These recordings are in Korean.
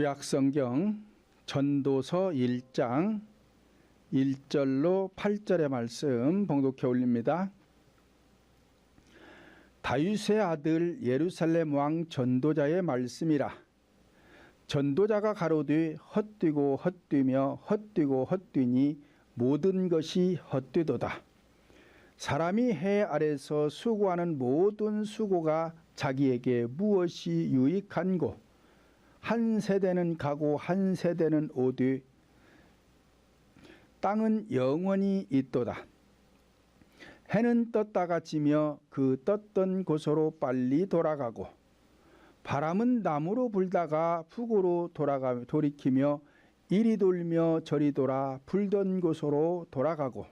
구약성경 전도서 1장 1절로 8절의 말씀 봉독해 올립니다. 다윗의 아들 예루살렘 왕 전도자의 말씀이라. 전도자가 가로되 헛되고 헛되며 헛되고 헛되니 모든 것이 헛되도다. 사람이 해 아래서 수고하는 모든 수고가 자기에게 무엇이 유익한고? 한 세대는 가고 한 세대는 오되 땅은 영원히 있도다. 해는 떴다가 지며 그 떴던 곳으로 빨리 돌아가고 바람은 남으로 불다가 북으로 돌이키며 이리 돌며 저리 돌아 불던 곳으로 돌아가고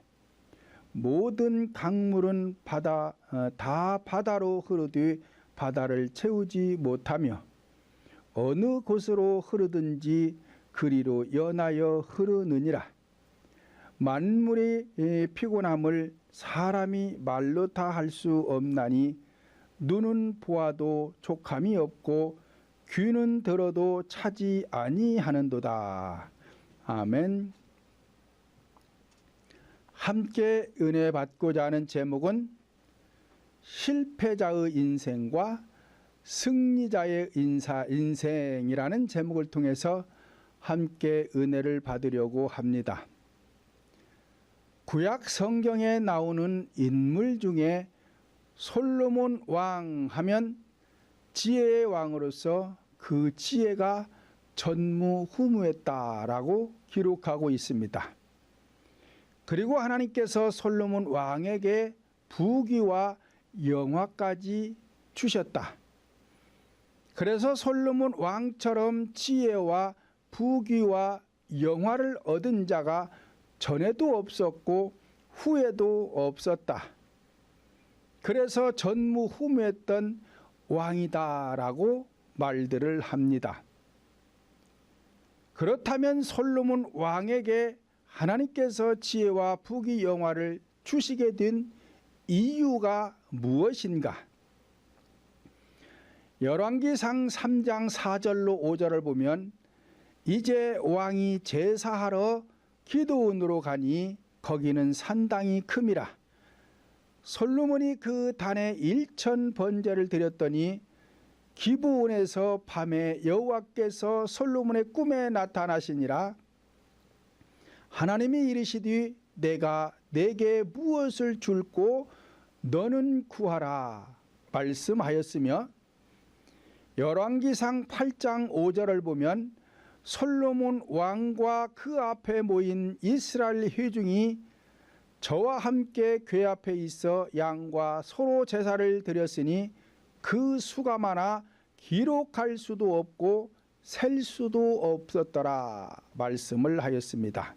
모든 강물은 다 바다로 흐르되 바다를 채우지 못하며 어느 곳으로 흐르든지 그리로 연하여 흐르느니라. 만물의 피곤함을 사람이 말로 다 할 수 없나니 눈은 보아도 족함이 없고 귀는 들어도 차지 아니하는도다. 아멘. 함께 은혜 받고자 하는 제목은 실패자의 인생과 승리자의 인생이라는 제목을 통해서 함께 은혜를 받으려고 합니다. 구약 성경에 나오는 인물 중에 솔로몬 왕 하면 지혜의 왕으로서 그 지혜가 전무후무했다라고 기록하고 있습니다. 그리고 하나님께서 솔로몬 왕에게 부귀와 영화까지 주셨다. 그래서 솔로몬 왕처럼 지혜와 부귀와 영화를 얻은 자가 전에도 없었고 후에도 없었다. 그래서 전무후무했던 왕이다라고 말들을 합니다. 그렇다면 솔로몬 왕에게 하나님께서 지혜와 부귀 영화를 주시게 된 이유가 무엇인가? 열왕기상 3장 4절로 5절을 보면 이제 왕이 제사하러 기드온으로 가니 거기는 산당이 큼이라. 솔로몬이 그 단에 1000번제를 드렸더니 기브온에서 밤에 여호와께서 솔로몬의 꿈에 나타나시니라. 하나님이 이르시되 내가 네게 무엇을 줄고 너는 구하라 말씀하였으며 열왕기상 8장 5절을 보면 솔로몬 왕과 그 앞에 모인 이스라엘 회중이 저와 함께 궤 앞에 있어 양과 소로 제사를 드렸으니 그 수가 많아 기록할 수도 없고 셀 수도 없었더라 말씀을 하였습니다.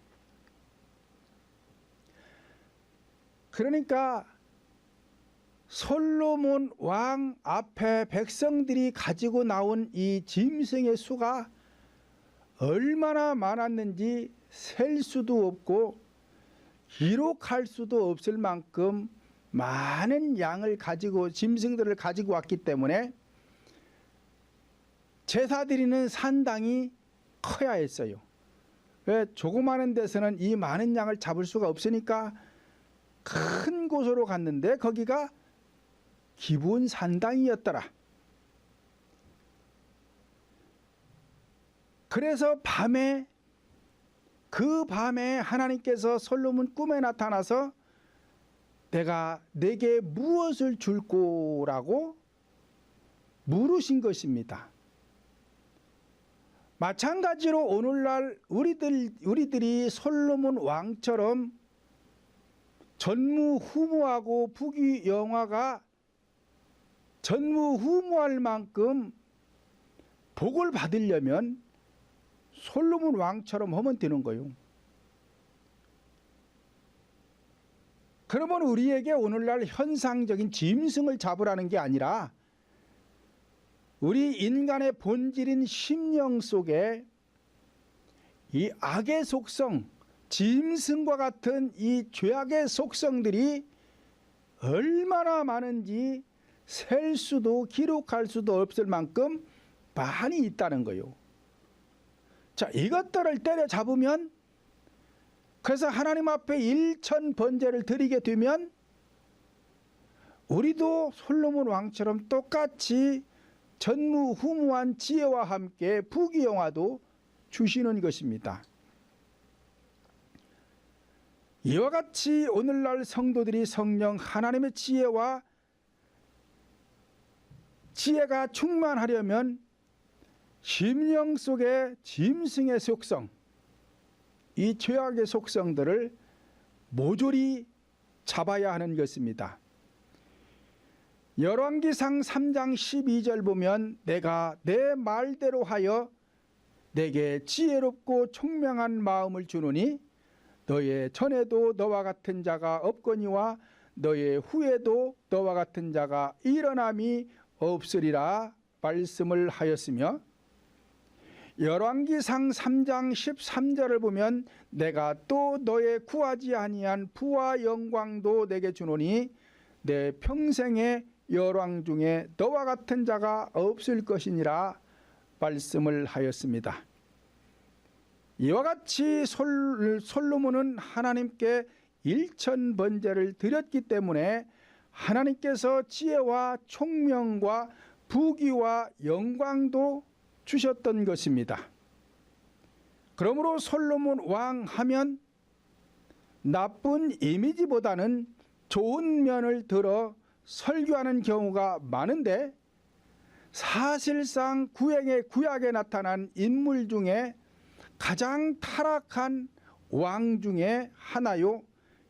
그러니까 솔로몬 왕 앞에 백성들이 가지고 나온 이 짐승의 수가 얼마나 많았는지 셀 수도 없고 기록할 수도 없을 만큼 많은 양을 가지고 짐승들을 가지고 왔기 때문에 제사 드리는 산당이 커야 했어요. 왜? 조그마한 데서는 이 많은 양을 잡을 수가 없으니까 큰 곳으로 갔는데 거기가 기브온 산당이었더라. 그래서 그 밤에 하나님께서 솔로몬 꿈에 나타나서 내가 네게 무엇을 줄꼬라고 물으신 것입니다. 마찬가지로 오늘날 우리들이 솔로몬 왕처럼 전무후무하고 부귀 영화가 전무후무할 만큼 복을 받으려면 솔로몬 왕처럼 하면 되는 거예요. 그러면 우리에게 오늘날 현상적인 짐승을 잡으라는 게 아니라 우리 인간의 본질인 심령 속에 이 악의 속성, 짐승과 같은 이 죄악의 속성들이 얼마나 많은지 셀 수도 기록할 수도 없을 만큼 많이 있다는 거예요. 자, 이것들을 때려잡으면, 그래서 하나님 앞에 일천 번제를 드리게 되면 우리도 솔로몬 왕처럼 똑같이 전무후무한 지혜와 함께 부귀영화도 주시는 것입니다. 이와 같이 오늘날 성도들이 성령 하나님의 지혜가 충만하려면 심령 속의 짐승의 속성, 이 죄악의 속성들을 모조리 잡아야 하는 것입니다. 열왕기상 3장 12절 보면 내가 내 말대로 하여 내게 지혜롭고 총명한 마음을 주노니 너의 전에도 너와 같은 자가 없거니와 너의 후에도 너와 같은 자가 일어남이 없으리라 말씀을 하였으며, 열왕기상 3장 13절을 보면 내가 또 너의 구하지 아니한 부와 영광도 내게 주노니 내 평생의 열왕 중에 너와 같은 자가 없을 것이니라 말씀을 하였습니다. 이와 같이 솔로몬은 하나님께 일천 번제를 드렸기 때문에 하나님께서 지혜와 총명과 부귀와 영광도 주셨던 것입니다. 그러므로 솔로몬 왕 하면 나쁜 이미지보다는 좋은 면을 들어 설교하는 경우가 많은데, 사실상 구약에 나타난 인물 중에 가장 타락한 왕 중에 하나요,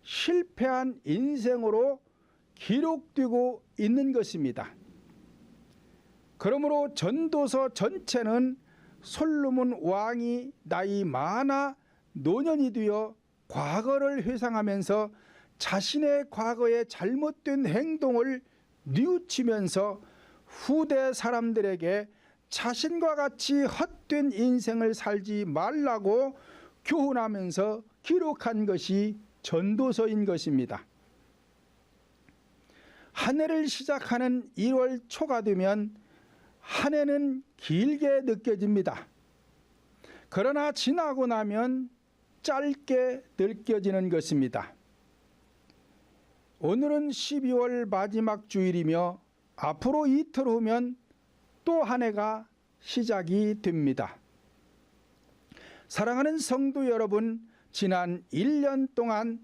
실패한 인생으로 기록되고 있는 것입니다. 그러므로 전도서 전체는 솔로몬 왕이 나이 많아 노년이 되어 과거를 회상하면서 자신의 과거의 잘못된 행동을 뉘우치면서 후대 사람들에게 자신과 같이 헛된 인생을 살지 말라고 교훈하면서 기록한 것이 전도서인 것입니다. 한 해를 시작하는 1월 초가 되면 한 해는 길게 느껴집니다. 그러나 지나고 나면 짧게 느껴지는 것입니다. 오늘은 12월 마지막 주일이며 앞으로 이틀 후면 또 한 해가 시작이 됩니다. 사랑하는 성도 여러분, 지난 1년 동안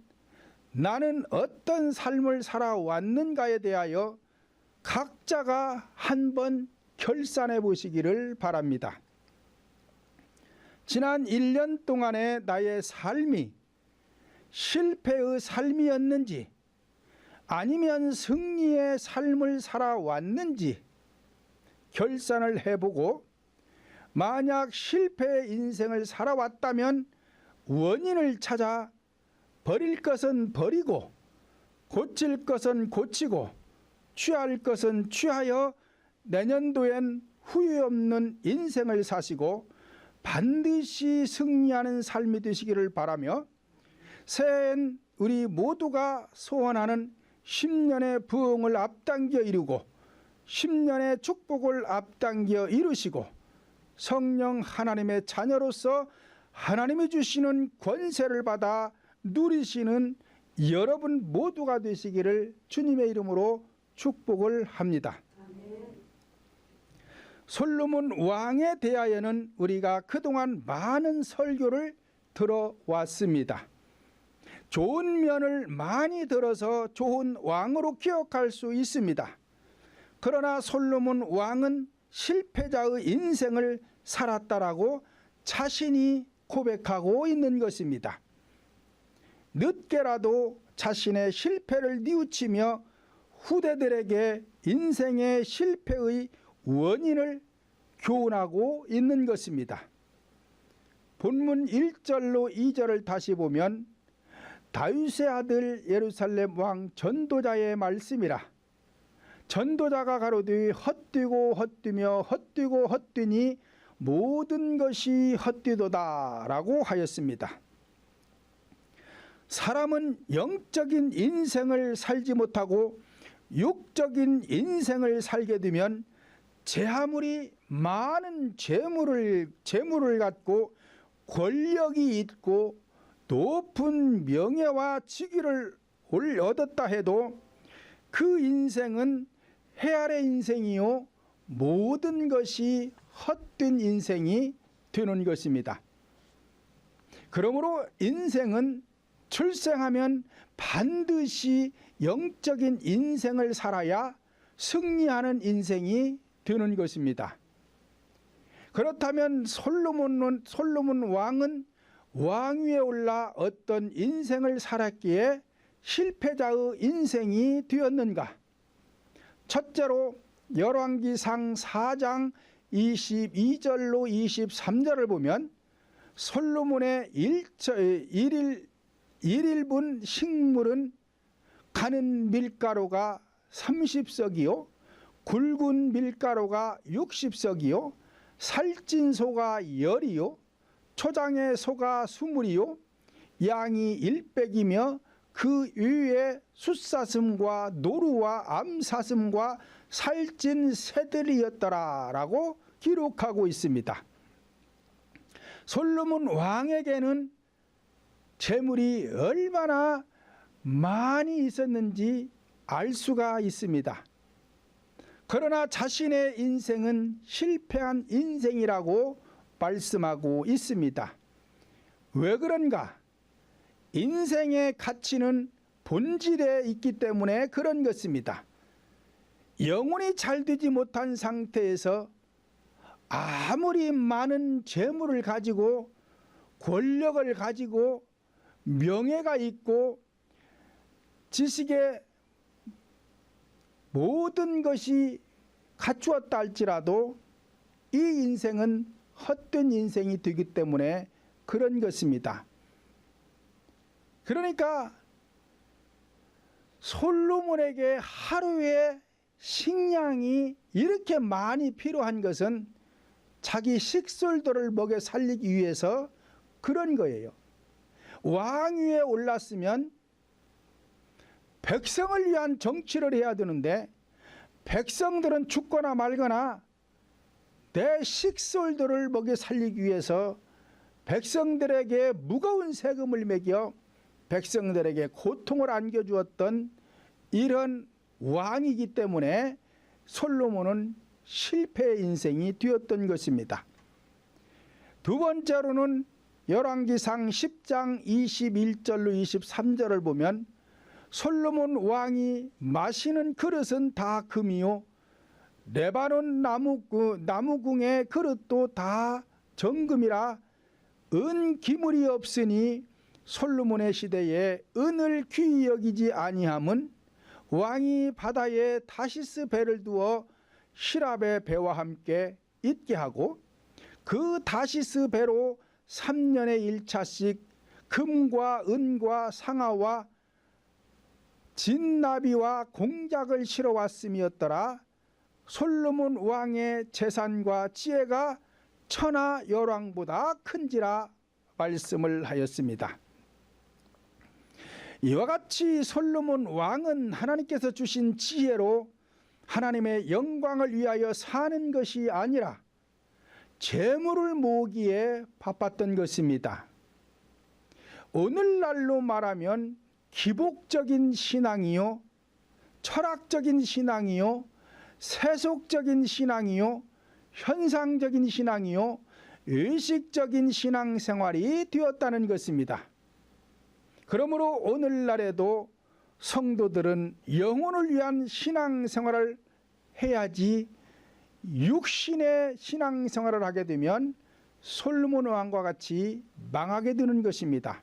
나는 어떤 삶을 살아왔는가에 대하여 각자가 한번 결산해 보시기를 바랍니다. 지난 1년 동안의 나의 삶이 실패의 삶이었는지 아니면 승리의 삶을 살아왔는지 결산을 해보고, 만약 실패의 인생을 살아왔다면 원인을 찾아 버릴 것은 버리고 고칠 것은 고치고 취할 것은 취하여 내년도엔 후회 없는 인생을 사시고 반드시 승리하는 삶이 되시기를 바라며, 새해엔 우리 모두가 소원하는 10년의 부흥을 앞당겨 이루고 10년의 축복을 앞당겨 이루시고 성령 하나님의 자녀로서 하나님이 주시는 권세를 받아 누리시는 여러분 모두가 되시기를 주님의 이름으로 축복을 합니다. 솔로몬 왕에 대하여는 우리가 그동안 많은 설교를 들어왔습니다. 좋은 면을 많이 들어서 좋은 왕으로 기억할 수 있습니다. 그러나 솔로몬 왕은 실패자의 인생을 살았다라고 자신이 고백하고 있는 것입니다. 늦게라도 자신의 실패를 뉘우치며 후대들에게 인생의 실패의 원인을 교훈하고 있는 것입니다. 본문 1절로 2절을 다시 보면 다윗의 아들 예루살렘 왕 전도자의 말씀이라. 전도자가 가로되 헛되고 헛되며 헛되고 헛되니 모든 것이 헛되도다 라고 하였습니다. 사람은 영적인 인생을 살지 못하고 육적인 인생을 살게 되면 제 아무리 많은 재물을 갖고 권력이 있고 높은 명예와 직위를 얻었다 해도 그 인생은 헤아래 인생이요 모든 것이 헛된 인생이 되는 것입니다. 그러므로 인생은 출생하면 반드시 영적인 인생을 살아야 승리하는 인생이 되는 것입니다. 그렇다면 솔로몬 왕은 왕위에 올라 어떤 인생을 살았기에 실패자의 인생이 되었는가? 첫째로 열왕기상 4장 22절로 23절을 보면 솔로몬의 1일분 식물은 가는 밀가루가 30석이요 굵은 밀가루가 60석이요 살찐 소가 10이요 초장의 소가 20이요 양이 100이며 그 위에 숫사슴과 노루와 암사슴과 살찐 새들이었더라 라고 기록하고 있습니다. 솔로몬 왕에게는 재물이 얼마나 많이 있었는지 알 수가 있습니다. 그러나 자신의 인생은 실패한 인생이라고 말씀하고 있습니다. 왜 그런가? 인생의 가치는 본질에 있기 때문에 그런 것입니다. 영혼이 잘 되지 못한 상태에서 아무리 많은 재물을 가지고 권력을 가지고 명예가 있고 지식의 모든 것이 갖추었다 할지라도 이 인생은 헛된 인생이 되기 때문에 그런 것입니다. 그러니까 솔로몬에게 하루에 식량이 이렇게 많이 필요한 것은 자기 식솔들을 먹여 살리기 위해서 그런 거예요. 왕위에 올랐으면 백성을 위한 정치를 해야 되는데 백성들은 죽거나 말거나 내 식솔들을 먹여 살리기 위해서 백성들에게 무거운 세금을 매겨 백성들에게 고통을 안겨주었던 이런 왕이기 때문에 솔로몬은 실패의 인생이 되었던 것입니다. 두 번째로는 열왕기상 10장 21절로 23절을 보면 솔로몬 왕이 마시는 그릇은 다 금이요 레바논 나무궁의 그릇도 다 정금이라 은 기물이 없으니 솔로몬의 시대에 은을 귀히 여기지 아니함은 왕이 바다에 다시스 배를 두어 시랍의 배와 함께 있게 하고 그 다시스 배로 3년에 1차씩 금과 은과 상아와 진나비와 공작을 실어 왔음이었더라. 솔로몬 왕의 재산과 지혜가 천하 열왕보다 큰지라 말씀을 하였습니다. 이와 같이 솔로몬 왕은 하나님께서 주신 지혜로 하나님의 영광을 위하여 사는 것이 아니라 재물을 모으기에 바빴던 것입니다. 오늘날로 말하면 기복적인 신앙이요 철학적인 신앙이요 세속적인 신앙이요 현상적인 신앙이요 의식적인 신앙생활이 되었다는 것입니다. 그러므로 오늘날에도 성도들은 영혼을 위한 신앙생활을 해야지 육신의 신앙생활을 하게 되면 솔로몬 왕과 같이 망하게 되는 것입니다.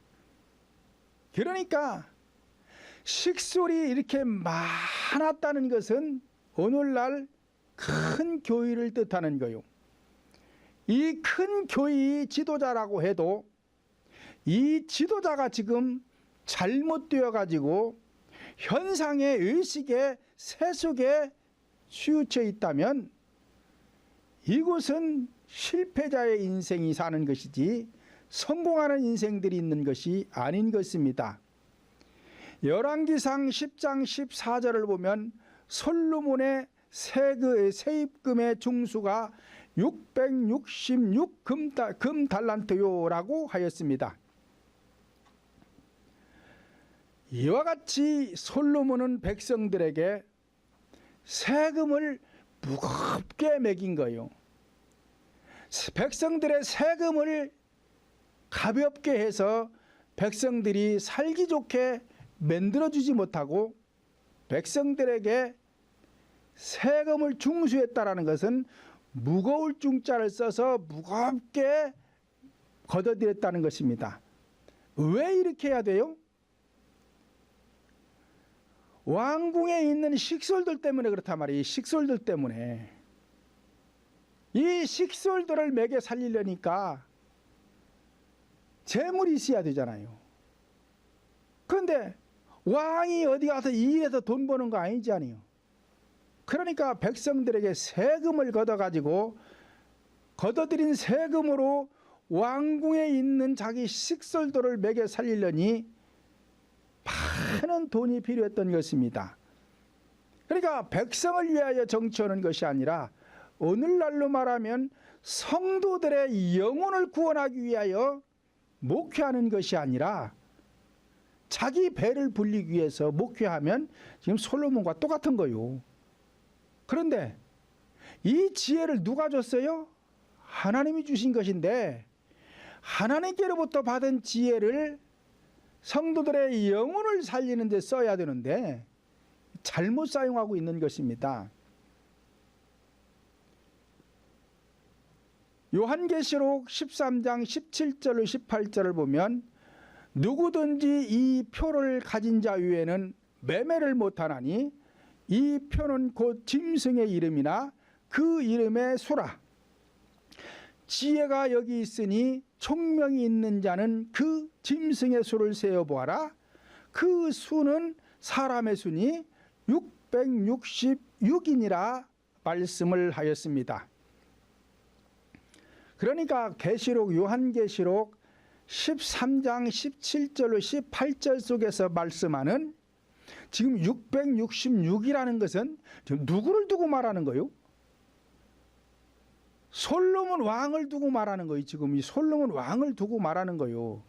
그러니까 식솔이 이렇게 많았다는 것은 오늘날 큰 교회를 뜻하는 거요. 이 큰 교회의 지도자라고 해도 이 지도자가 지금 잘못되어 가지고 현상의 의식의 세속에 치우쳐 있다면 이곳은 실패자의 인생이 사는 것이지 성공하는 인생들이 있는 것이 아닌 것입니다. 열왕기상 10장 14절을 보면 솔로몬의 세입금의 중수가 666 금달란트요라고 하였습니다. 이와 같이 솔로몬은 백성들에게 세금을 무겁게 매긴 거예요. 백성들의 세금을 가볍게 해서 백성들이 살기 좋게 만들어주지 못하고 백성들에게 세금을 중수했다라는 것은 무거울 중자를 써서 무겁게 걷어들였다는 것입니다. 왜 이렇게 해야 돼요? 왕궁에 있는 식솔들 때문에 그렇단 말이에요. 이 식솔들 때문에. 이 식솔들을 먹여 살리려니까 재물이 있어야 되잖아요. 그런데 왕이 어디 가서 일해서 돈 버는 거 아니잖아요. 그러니까 백성들에게 세금을 걷어가지고 걷어들인 세금으로 왕궁에 있는 자기 식솔들을 먹여 살리려니 많은 돈이 필요했던 것입니다. 그러니까 백성을 위하여 정치하는 것이 아니라 오늘날로 말하면 성도들의 영혼을 구원하기 위하여 목회하는 것이 아니라 자기 배를 불리기 위해서 목회하면 지금 솔로몬과 똑같은 거요. 그런데 이 지혜를 누가 줬어요? 하나님이 주신 것인데 하나님께로부터 받은 지혜를 성도들의 영혼을 살리는 데 써야 되는데 잘못 사용하고 있는 것입니다. 요한계시록 13장 17절 18절을 보면 누구든지 이 표를 가진 자 위에는 매매를 못하나니 이 표는 곧 짐승의 이름이나 그 이름의 수라. 지혜가 여기 있으니 총명이 있는 자는 그 짐승의 수를 세어보아라. 그 수는 사람의 수니 666이니라 말씀을 하였습니다. 그러니까 계시록 요한계시록 13장 17절로 18절 속에서 말씀하는 지금 666이라는 것은 지금 누구를 두고 말하는 거예요? 솔로몬 왕을 두고 말하는 거예요. 지금 이 솔로몬 왕을 두고 말하는 거예요.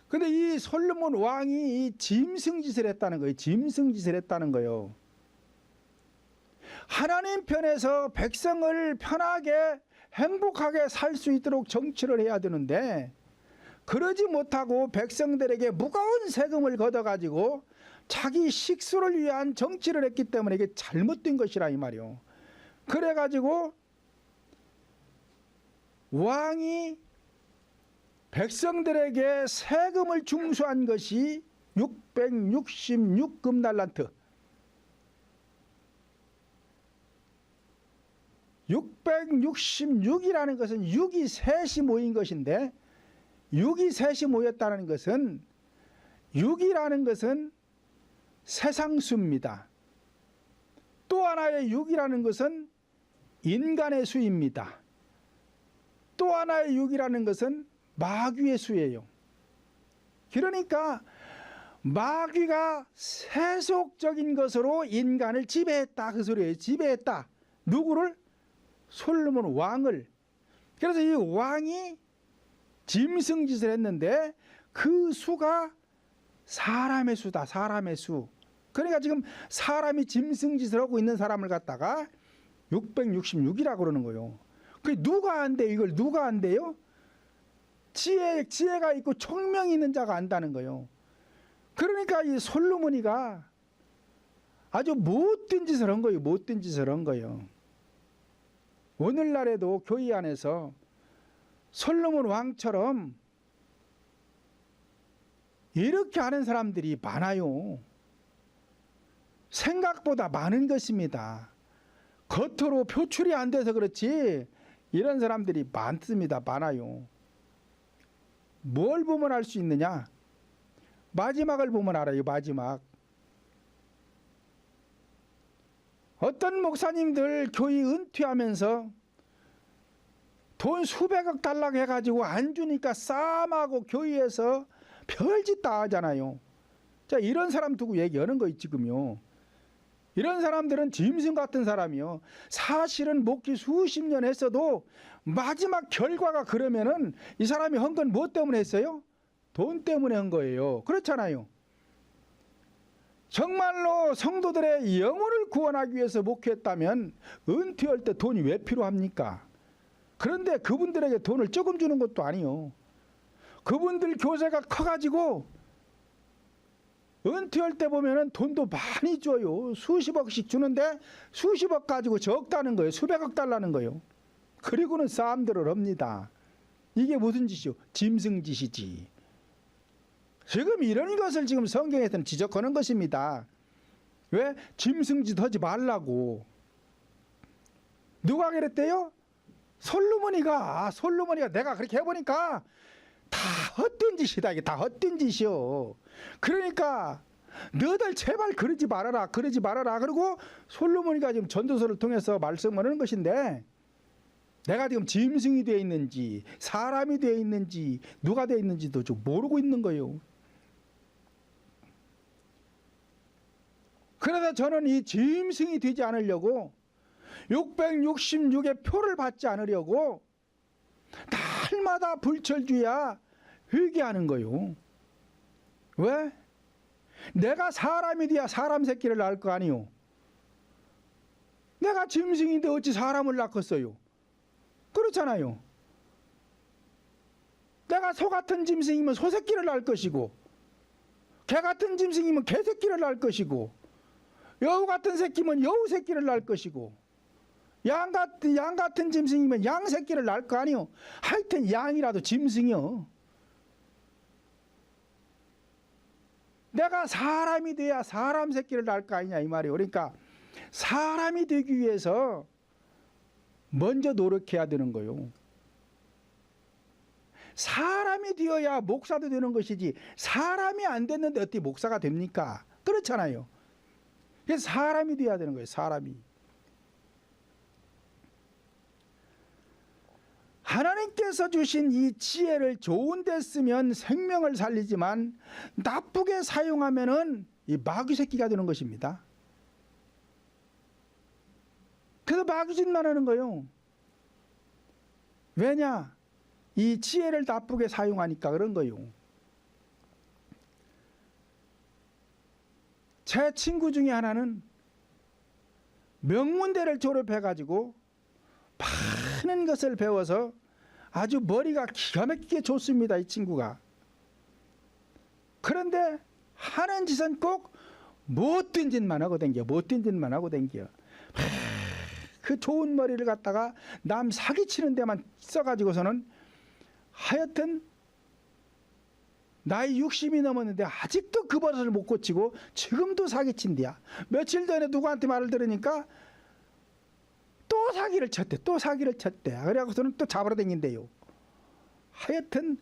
근데 이 솔로몬 왕이 이 짐승짓을 했다는 거예요. 짐승짓을 했다는 거예요. 하나님 편에서 백성을 편하게 행복하게 살 수 있도록 정치를 해야 되는데 그러지 못하고 백성들에게 무거운 세금을 걷어가지고 자기 식수를 위한 정치를 했기 때문에 이게 잘못된 것이라 이 말이요. 그래가지고 왕이 백성들에게 세금을 중수한 것이 666 금달란트. 666이라는 것은 6이 셋이 모인 것인데 6이 셋이 모였다는 것은 6이라는 것은 세상수입니다. 또 하나의 6이라는 것은 인간의 수입니다. 또 하나의 6이라는 것은 마귀의 수예요. 그러니까 마귀가 세속적인 것으로 인간을 지배했다 그 소리예요. 지배했다. 누구를? 솔로몬 왕을. 그래서 이 왕이 짐승짓을 했는데 그 수가 사람의 수다. 사람의 수. 그러니까 지금 사람이 짐승짓을 하고 있는 사람을 갖다가 666이라고 그러는 거예요. 그 누가 안돼요? 이걸 누가 안돼요? 지혜가 있고 총명이 있는 자가 안다는 거예요. 그러니까 이 솔로몬이가 아주 못된 짓을 한 거예요. 못된 짓을 한 거예요. 오늘날에도 교회 안에서 솔로몬 왕처럼 이렇게 하는 사람들이 많아요. 생각보다 많은 것입니다. 겉으로 표출이 안 돼서 그렇지 이런 사람들이 많습니다. 많아요. 뭘 보면 알 수 있느냐? 마지막을 보면 알아요. 마지막. 어떤 목사님들 교회 은퇴하면서 돈 수백억 달라고 해가지고 안 주니까 싸움하고 교회에서 별짓 다 하잖아요. 자, 이런 사람 두고 얘기하는 거예요. 지금요. 이런 사람들은 짐승 같은 사람이요. 사실은 목기 수십 년 했어도 마지막 결과가 그러면은 이 사람이 한 건 뭐 때문에 했어요? 돈 때문에 한 거예요. 그렇잖아요. 정말로 성도들의 영혼을 구원하기 위해서 목회했다면 은퇴할 때 돈이 왜 필요합니까? 그런데 그분들에게 돈을 조금 주는 것도 아니요. 그분들 교세가 커가지고 은퇴할 때 보면은 돈도 많이 줘요. 수십억씩 주는데 수십억 가지고 적다는 거예요. 수백억 달라는 거예요. 그리고는 싸움들을 합니다. 이게 무슨 짓이요? 짐승짓이지. 지금 이런 것을 지금 성경에서는 지적하는 것입니다. 왜? 짐승짓 하지 말라고. 누가 그랬대요? 솔로몬이가 내가 그렇게 해보니까 다 헛된 짓이다. 이게 다 헛된 짓이요. 그러니까 너들 제발 그러지 말아라. 그리고 솔로몬이가 지금 전도서를 통해서 말씀하는 것인데, 내가 지금 짐승이 되어 있는지 사람이 되어 있는지 누가 되어 있는지도 좀 모르고 있는 거예요. 그래서 저는 이 짐승이 되지 않으려고 666의 표를 받지 않으려고 날마다 불철주야 회개하는 거요. 왜? 내가 사람이 돼야 사람 새끼를 낳을 거 아니요. 내가 짐승인데 어찌 사람을 낳겠어요? 그렇잖아요. 내가 소 같은 짐승이면 소 새끼를 낳을 것이고, 개 같은 짐승이면 개 새끼를 낳을 것이고, 여우 같은 새끼면 여우 새끼를 낳을 것이고, 양 같은 짐승이면 양 새끼를 낳을 거 아니요. 하여튼 양이라도 짐승이요. 내가 사람이 돼야 사람 새끼를 낳을 거 아니냐 이 말이에요. 그러니까 사람이 되기 위해서 먼저 노력해야 되는 거예요. 사람이 되어야 목사도 되는 것이지, 사람이 안 됐는데 어떻게 목사가 됩니까? 그렇잖아요. 그래서 사람이 돼야 되는 거예요. 사람이. 하나님께서 주신 이 지혜를 좋은 데 쓰면 생명을 살리지만 나쁘게 사용하면은 이 마귀 새끼가 되는 것입니다. 그래서 마귀짓만 하는 거예요. 왜냐? 이 지혜를 나쁘게 사용하니까 그런 거예요. 제 친구 중에 하나는 명문대를 졸업해가지고 많은 것을 배워서 아주 머리가 기가 막히게 좋습니다. 이 친구가. 그런데 하는 짓은 꼭 못된 짓만 하고 댕겨. 못된 짓만 하고 댕겨. 그 좋은 머리를 갖다가 남 사기치는 데만 써가지고서는 하여튼 나이 60이 넘었는데 아직도 그 버릇을 못 고치고 지금도 사기친대야. 며칠 전에 누구한테 말을 들으니까 또 사기를 쳤대. 그래갖고서는 또 잡으러 다닌대요. 하여튼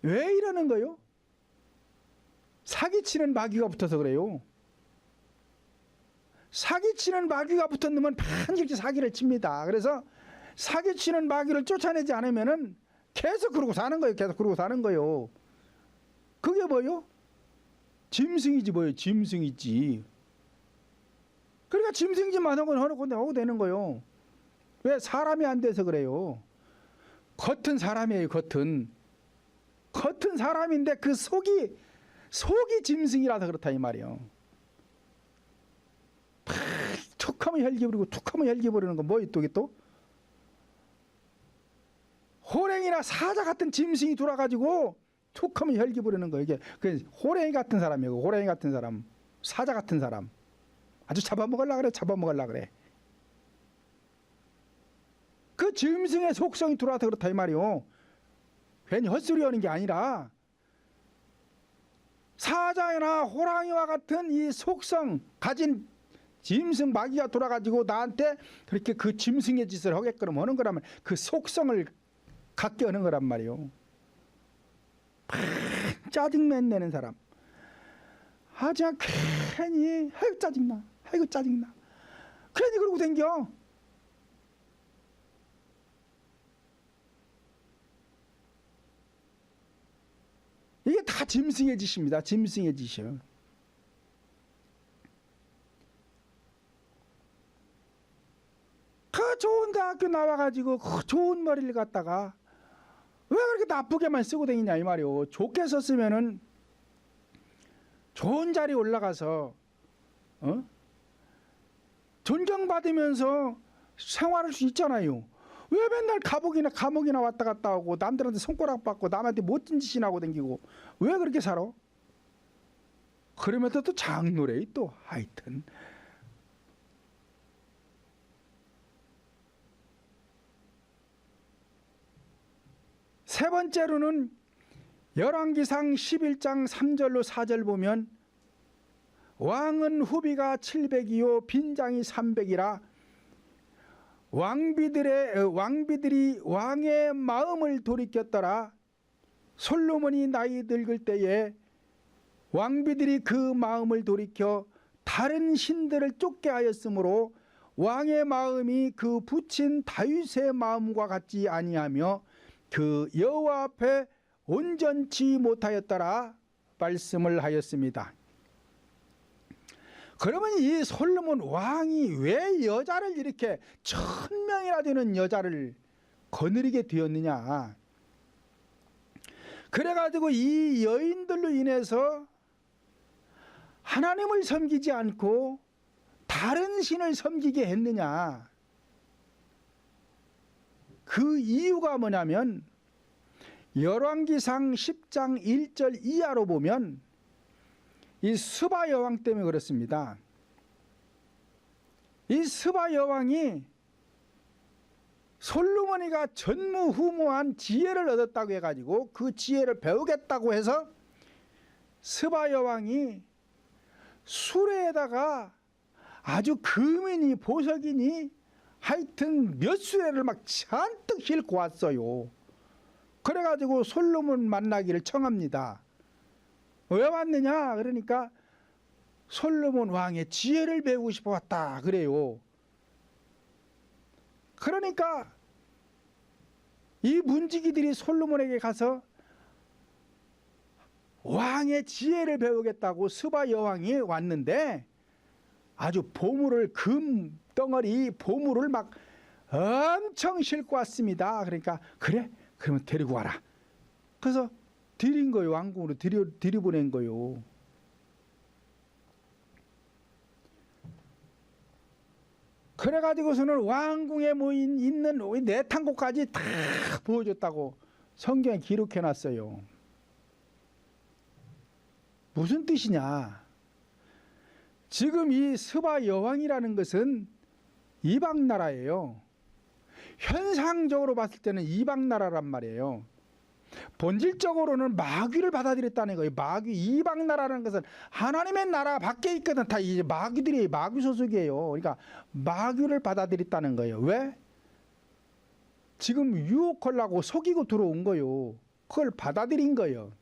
왜 이러는 거요? 사기치는 마귀가 붙어서 그래요. 사기치는 마귀가 붙은 놈은 반드시 사기를 칩니다. 그래서 사기치는 마귀를 쫓아내지 않으면은 계속 그러고 사는 거예요. 그게 뭐요? 짐승이지 뭐예요? 짐승이지. 그러니까 짐승짓만 하고 되는 거예요. 왜? 사람이 안 돼서 그래요. 겉은 사람이에요. 겉은 사람인데 그 속이 짐승이라서 그렇다 이 말이에요. 툭하면 혈기 부리고 툭하면 혈기 부리는 거 뭐 이게 또? 호랭이나 사자 같은 짐승이 돌아가지고 툭하면 혈기 부리는 거. 이게 그 호랭이 같은 사람이고, 호랭이 같은 사람, 사자 같은 사람. 아주 잡아먹으려고 그래. 그 짐승의 속성이 들어와서 그렇다 이 말이요. 괜히 헛소리 하는 게 아니라 사자나 호랑이와 같은 이 속성 가진 짐승 마귀가 돌아가지고 나한테 그렇게 그 짐승의 짓을 하게끔 하는 거라면 그 속성을 갖게 하는 거란 말이요. 짜증만 내는 사람. 아주 괜히 아이고 짜증나. 괜히 그러고 댕겨. 이게 다 짐승의 짓입니다. 짐승의 짓이요. 고등학교 나와가지고 그 좋은 머리를 갖다가 왜 그렇게 나쁘게만 쓰고 다니냐 이 말이오. 좋게 썼으면은 좋은 자리에 올라가서 존경받으면서 생활할 수 있잖아요. 왜 맨날 감옥이나 왔다 갔다 하고 남들한테 손가락 받고 남한테 못된 짓이나 하고 다니고 왜 그렇게 살아? 그러면서 또 장노래 또 하여튼 세 번째로는 열왕기상 11장 3절로 4절 보면 왕은 후비가 700이요 빈장이 300이라 왕비들이 왕의 마음을 돌이켰더라. 솔로몬이 나이 늙을 때에 왕비들이 그 마음을 돌이켜 다른 신들을 쫓게 하였으므로 왕의 마음이 그 부친 다윗의 마음과 같지 아니하며 그 여호와 앞에 온전치 못하였더라 말씀을 하였습니다. 그러면 이 솔로몬 왕이 왜 여자를 이렇게 1000명이나 되는 여자를 거느리게 되었느냐? 그래가지고 이 여인들로 인해서 하나님을 섬기지 않고 다른 신을 섬기게 했느냐? 그 이유가 뭐냐면 열왕기상 10장 1절 이하로 보면 이 스바 여왕 때문에 그렇습니다. 이 스바 여왕이 솔로몬이가 전무후무한 지혜를 얻었다고 해가지고 그 지혜를 배우겠다고 해서 스바 여왕이 수레에다가 아주 금이니 보석이니 하여튼 몇 수레를 막 잔뜩 싣고 왔어요. 그래가지고 솔로몬 만나기를 청합니다. 왜 왔느냐? 그러니까 솔로몬 왕의 지혜를 배우고 싶어 왔다 그래요. 그러니까 이 문지기들이 솔로몬에게 가서 왕의 지혜를 배우겠다고 스바 여왕이 왔는데 아주 보물을 금 덩어리 보물을 막 엄청 싣고 왔습니다. 그러니까 그래? 그러면 데리고 와라. 그래서 드린 거예요. 왕궁으로 들여보낸 거예요. 그래가지고서는 왕궁에 있는 내탕고까지 다 보여줬다고 성경에 기록해놨어요. 무슨 뜻이냐? 지금 이 스바 여왕이라는 것은 이방 나라예요. 현상적으로 봤을 때는 이방 나라란 말이에요. 본질적으로는 마귀를 받아들였다는 거예요. 마귀, 이방 나라라는 것은 하나님의 나라 밖에 있거든. 다 이제 마귀들이 마귀 소속이에요. 그러니까 마귀를 받아들였다는 거예요. 왜? 지금 유혹하려고 속이고 들어온 거예요. 그걸 받아들인 거예요.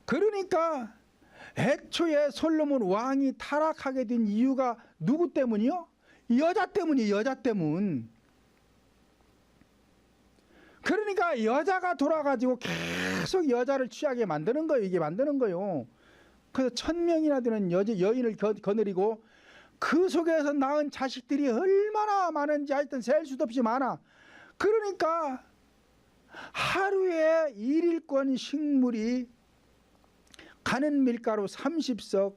그러니까 애초에 솔로몬 왕이 타락하게 된 이유가 누구 때문이요? 여자 때문이에요. 여자 때문. 그러니까 여자가 돌아가지고 계속 여자를 취하게 만드는 거예요. 이게 만드는 거예요. 그래서 1000명이나 되는 여인을 거느리고 그 속에서 낳은 자식들이 얼마나 많은지 하여튼 셀 수도 없이 많아. 그러니까 하루에 1일권 식물이 가는 밀가루 30석,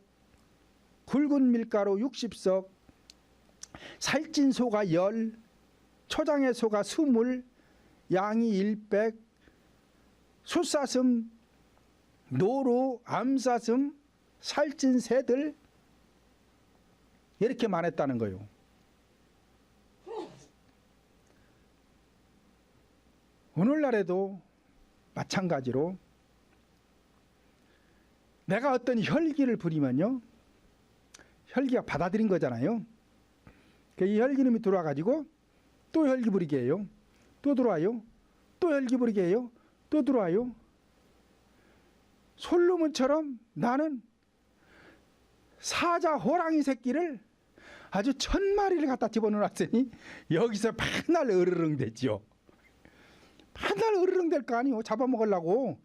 굵은 밀가루 60석, 살찐 소가 10, 초장의 소가 20, 양이 100, 숫사슴, 노루, 암사슴, 살찐 새들 이렇게 많았다는 거예요. 오늘날에도 마찬가지로 내가 어떤 혈기를 부리면요, 혈기가 받아들인 거잖아요. 이 혈기름이 들어와가지고 또 혈기 부리게 해요. 또 들어와요. 또 혈기 부리게 해요. 또 들어와요. 솔로몬처럼 나는 사자 호랑이 새끼를 아주 1000마리를 갖다 집어넣었으니 여기서 맨날 으르릉 되지요. 맨날 으르릉 될 거 아니요. 잡아먹으려고.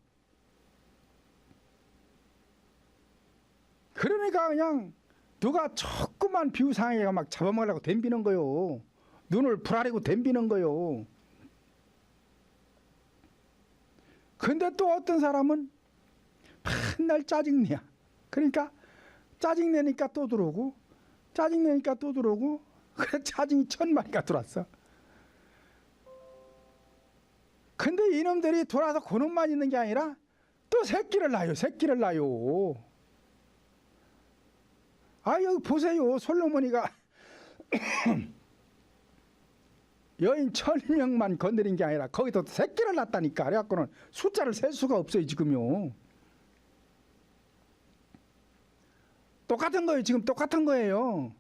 그러니까 그냥 누가 조그만 비우상해가 막 잡아먹으려고 덤비는 거요. 눈을 부라리고 댐비는 거요. 근데 또 어떤 사람은 맨날 짜증내야. 그러니까 짜증내니까 또 들어오고 짜증내니까 또 들어오고 그래 짜증이 1000마리가 들어왔어. 근데 이놈들이 돌아서 그놈만 있는 게 아니라 또 새끼를 낳아요. 새끼를 낳아요. 아 여기 보세요. 솔로몬이가 여인 1000명만 건드린 게 아니라 거기서 새끼를 낳았다니까. 그래갖고는 숫자를 셀 수가 없어요 지금요. 똑같은 거예요. 지금 똑같은 거예요.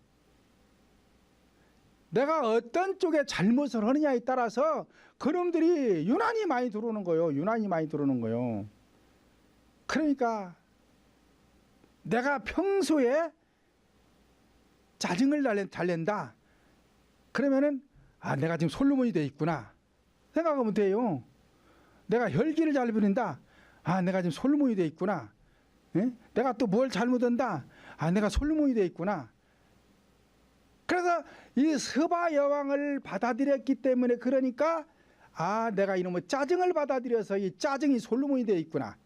내가 어떤 쪽에 잘못을 하느냐에 따라서 그놈들이 유난히 많이 들어오는 거예요. 유난히 많이 들어오는 거예요. 그러니까 내가 평소에 짜증을 잘 낸다. 그러면은 아 내가 지금 솔로몬이 돼 있구나 생각하면 돼요. 내가 혈기를 잘 부린다. 아 내가 지금 솔로몬이 돼 있구나. 예? 내가 또 뭘 잘못한다. 아 내가 솔로몬이 돼 있구나. 그래서 이 스바 여왕을 받아들였기 때문에 그러니까 아 내가 이놈의 짜증을 받아들여서 이 짜증이 솔로몬이 돼 있구나.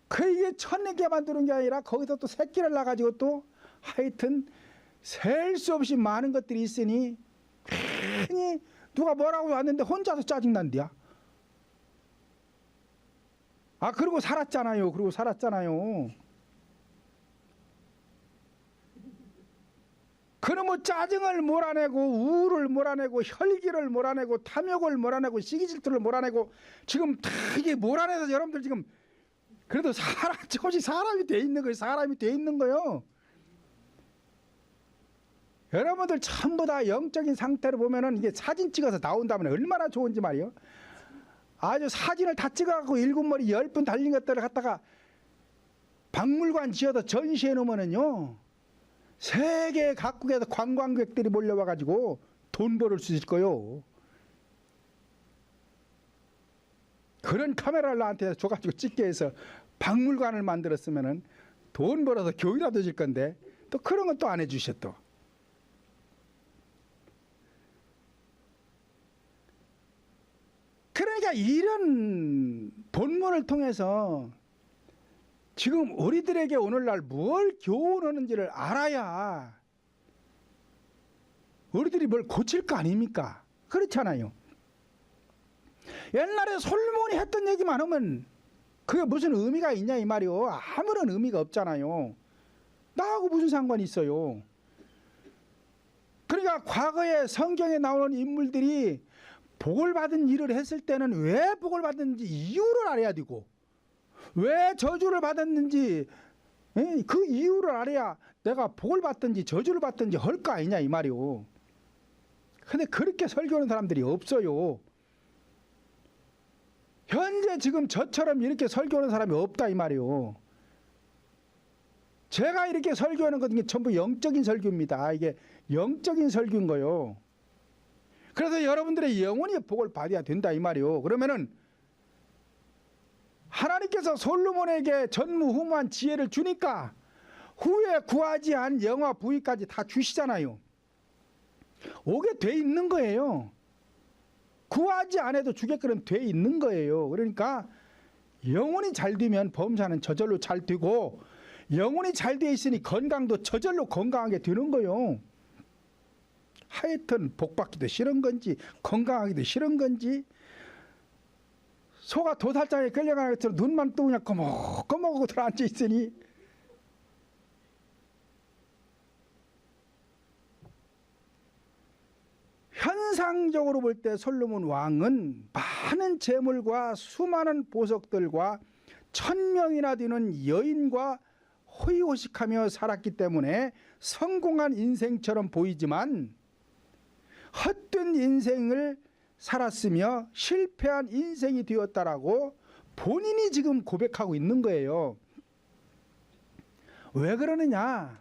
그 이게 1000개만 두는 게 아니라 거기서 또 새끼를 낳아가지고 또 하여튼 셀 수 없이 많은 것들이 있으니 괜히 누가 뭐라고 왔는데 혼자서 짜증난대야. 아 그리고 살았잖아요. 그리고 살았잖아요. 그러면 짜증을 몰아내고 우울을 몰아내고 혈기를 몰아내고 탐욕을 몰아내고 시기질투를 몰아내고 지금 다 이게 몰아내서 여러분들 지금 그래도 사람이 돼 있는 거예요. 사람이 돼 있는 거예요. 여러분들 전부 다 영적인 상태를 보면은 이게 사진 찍어서 나온다면 얼마나 좋은지 말이요. 아주 사진을 다 찍어갖고 7머리 10분 달린 것들을 갖다가 박물관 지어서 전시해 놓으면은요. 세계 각국에서 관광객들이 몰려와가지고 돈 벌을 수 있을 거요. 그런 카메라를 나한테 줘가지고 찍게 해서 박물관을 만들었으면은 돈 벌어서 교육이라도 줄 건데 또 그런 건 또 안 해주셔 또. 그러니까 이런 본문을 통해서 지금 우리들에게 오늘날 뭘 교훈하는지를 알아야 우리들이 뭘 고칠 거 아닙니까? 그렇잖아요. 옛날에 솔로몬이 했던 얘기만 하면 그게 무슨 의미가 있냐 이 말이요. 아무런 의미가 없잖아요. 나하고 무슨 상관이 있어요. 그러니까 과거에 성경에 나오는 인물들이 복을 받은 일을 했을 때는 왜 복을 받았는지 이유를 알아야 되고 왜 저주를 받았는지 그 이유를 알아야 내가 복을 받든지 저주를 받든지 할 거 아니냐 이 말이요. 근데 그렇게 설교하는 사람들이 없어요. 현재 지금 저처럼 이렇게 설교하는 사람이 없다 이 말이요. 제가 이렇게 설교하는 것은 전부 영적인 설교입니다. 이게 영적인 설교인 거요. 그래서 여러분들의 영혼이 복을 받아야 된다 이 말이요. 그러면은 하나님께서 솔로몬에게 전무후무한 지혜를 주니까 후에 구하지 않은 영화 부위까지 다 주시잖아요. 오게 돼 있는 거예요. 구하지 않아도 주게끔 돼 있는 거예요. 그러니까 영혼이 잘 되면 범사는 저절로 잘 되고 영혼이 잘 돼 있으니 건강도 저절로 건강하게 되는 거예요. 하여튼 복받기도 싫은 건지 건강하기도 싫은 건지 소가 도살장에 끌려가는 것처럼 눈만 뜨고 그냥 거먹거먹고 들어앉아 있으니 현상적으로 볼 때 솔로몬 왕은 많은 재물과 수많은 보석들과 1000명이나 되는 여인과 호의호식하며 살았기 때문에 성공한 인생처럼 보이지만 헛된 인생을 살았으며 실패한 인생이 되었다라고 본인이 지금 고백하고 있는 거예요. 왜 그러느냐?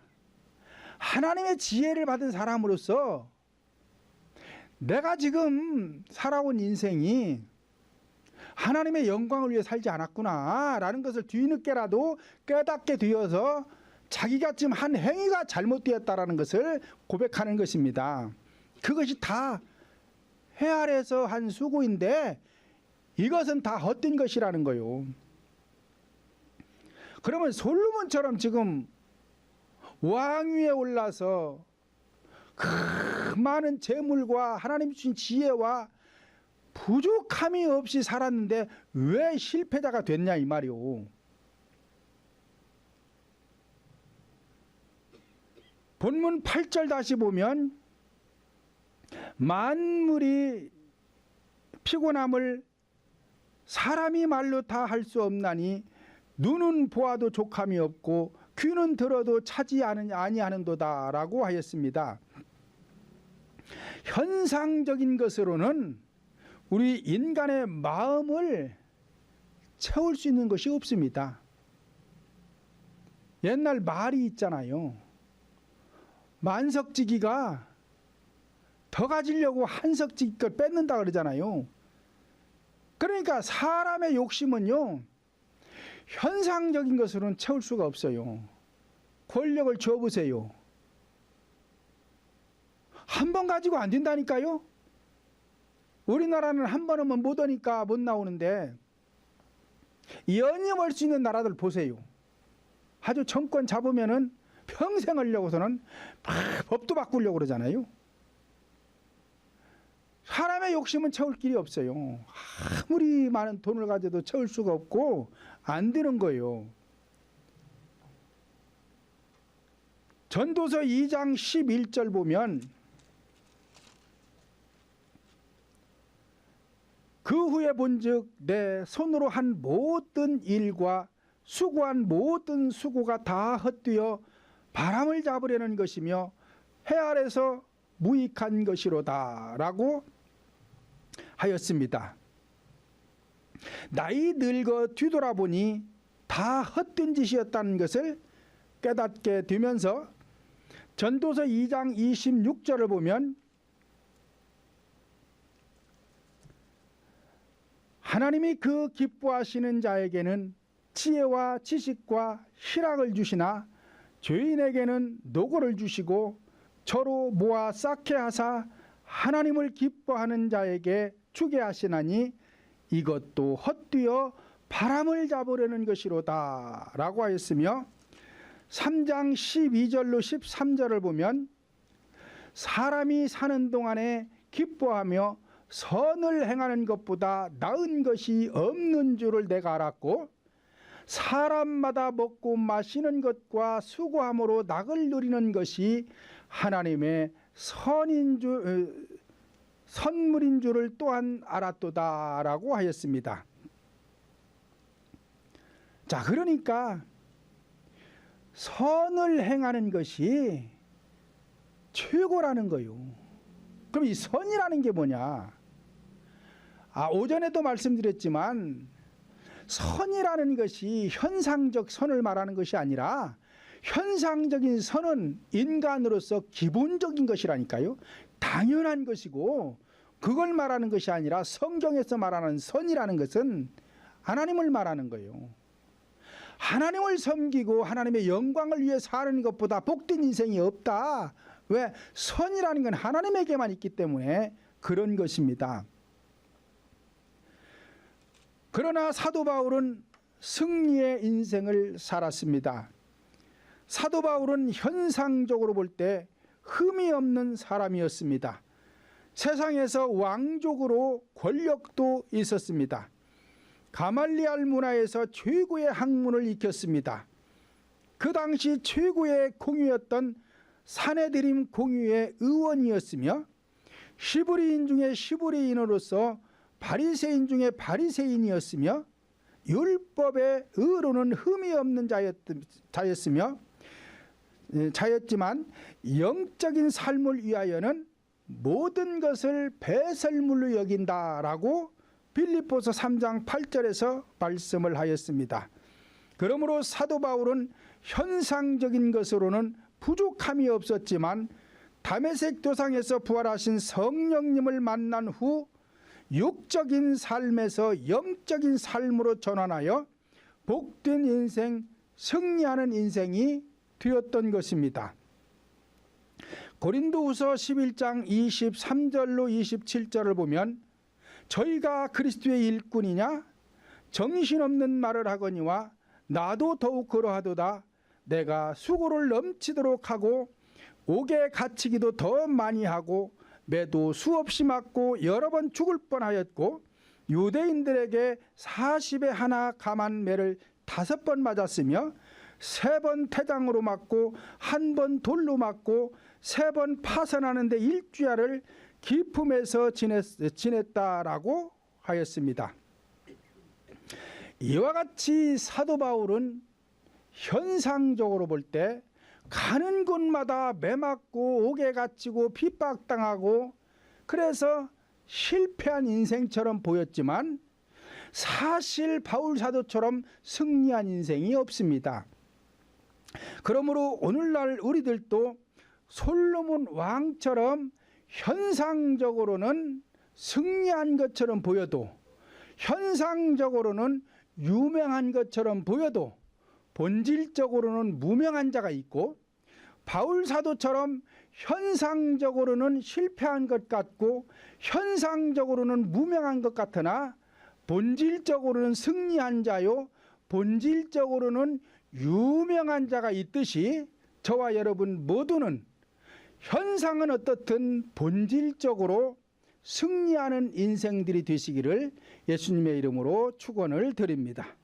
하나님의 지혜를 받은 사람으로서 내가 지금 살아온 인생이 하나님의 영광을 위해 살지 않았구나 라는 것을 뒤늦게라도 깨닫게 되어서 자기가 지금 한 행위가 잘못되었다라는 것을 고백하는 것입니다. 그것이 다 해 아래에서 한 수고인데 이것은 다 헛된 것이라는 거요. 그러면 솔로몬처럼 지금 왕위에 올라서 그 많은 재물과 하나님 주신 지혜와 부족함이 없이 살았는데 왜 실패자가 됐냐 이 말이오. 본문 8절 다시 보면 만물이 피곤함을 사람이 말로 다 할 수 없나니 눈은 보아도 족함이 없고 귀는 들어도 차지 아니하는도다 라고 하였습니다. 현상적인 것으로는 우리 인간의 마음을 채울 수 있는 것이 없습니다. 옛날 말이 있잖아요. 만석지기가 더 가지려고 한석지기 걸 뺏는다 그러잖아요. 그러니까 사람의 욕심은요, 현상적인 것으로는 채울 수가 없어요. 권력을 줘보세요. 한 번 가지고 안 된다니까요. 우리나라는 한 번 하면 못 오니까 못 나오는데 연임할 수 있는 나라들 보세요. 아주 정권 잡으면은 평생 하려고서는 법도 바꾸려고 그러잖아요. 사람의 욕심은 채울 길이 없어요. 아무리 많은 돈을 가져도 채울 수가 없고 안 되는 거예요. 전도서 2장 11절 보면 그 후에 본즉 내 손으로 한 모든 일과 수고한 모든 수고가 다 헛되어 바람을 잡으려는 것이며 해 아래서 무익한 것이로다 라고 하였습니다. 나이 늙어 뒤돌아보니 다 헛된 짓이었다는 것을 깨닫게 되면서 전도서 2장 26절을 보면 하나님이 그 기뻐하시는 자에게는 지혜와 지식과 희락을 주시나 죄인에게는 노고를 주시고 저로 모아 쌓게 하사 하나님을 기뻐하는 자에게 주게 하시나니 이것도 헛되어 바람을 잡으려는 것이로다 라고 하였으며 3장 12절로 13절을 보면 사람이 사는 동안에 기뻐하며 선을 행하는 것보다 나은 것이 없는 줄을 내가 알았고 사람마다 먹고 마시는 것과 수고함으로 낙을 누리는 것이 하나님의 선물인 줄을 또한 알았도다 라고 하였습니다. 자, 그러니까 선을 행하는 것이 최고라는 거요. 그럼 이 선이라는 게 뭐냐? 오전에도 말씀드렸지만 선이라는 것이 현상적 선을 말하는 것이 아니라 현상적인 선은 인간으로서 기본적인 것이라니까요. 당연한 것이고 그걸 말하는 것이 아니라 성경에서 말하는 선이라는 것은 하나님을 말하는 거예요. 하나님을 섬기고 하나님의 영광을 위해 사는 것보다 복된 인생이 없다. 왜? 선이라는 건 하나님에게만 있기 때문에 그런 것입니다. 그러나 사도 바울은 승리의 인생을 살았습니다. 사도 바울은 현상적으로 볼 때 흠이 없는 사람이었습니다. 세상에서 왕족으로 권력도 있었습니다. 가말리알 문화에서 최고의 학문을 익혔습니다. 그 당시 최고의 공유였던 사네드림 공유의 의원이었으며 시브리인 중에 시브리인으로서 바리새인 중에 바리새인이었으며 율법의 의로는 흠이 없는 자였지만 영적인 삶을 위하여는 모든 것을 배설물로 여긴다라고 빌립보서 3장 8절에서 말씀을 하였습니다. 그러므로 사도 바울은 현상적인 것으로는 부족함이 없었지만 다메섹 도상에서 부활하신 성령님을 만난 후 육적인 삶에서 영적인 삶으로 전환하여 복된 인생, 승리하는 인생이 되었던 것입니다. 고린도후서 11장 23절로 27절을 보면 저희가 그리스도의 일꾼이냐 정신없는 말을 하거니와 나도 더욱 그러하도다. 내가 수고를 넘치도록 하고 옥에 갇히기도 더 많이 하고 매도 수없이 맞고 여러 번 죽을 뻔하였고 유대인들에게 40에 하나 감한 매를 5번 맞았으며 3번 태장으로 맞고 1번 돌로 맞고 3번 파선하는데 일주야를 기품에서 지냈다라고 하였습니다. 이와 같이 사도 바울은 현상적으로 볼 때 가는 곳마다 매맞고 옥에 갇히고 핍박당하고 그래서 실패한 인생처럼 보였지만 사실 바울 사도처럼 승리한 인생이 없습니다. 그러므로 오늘날 우리들도 솔로몬 왕처럼 현상적으로는 승리한 것처럼 보여도 현상적으로는 유명한 것처럼 보여도 본질적으로는 무명한 자가 있고 바울 사도처럼 현상적으로는 실패한 것 같고 현상적으로는 무명한 것 같으나 본질적으로는 승리한 자요 본질적으로는 유명한 자가 있듯이 저와 여러분 모두는 현상은 어떻든 본질적으로 승리하는 인생들이 되시기를 예수님의 이름으로 축원을 드립니다.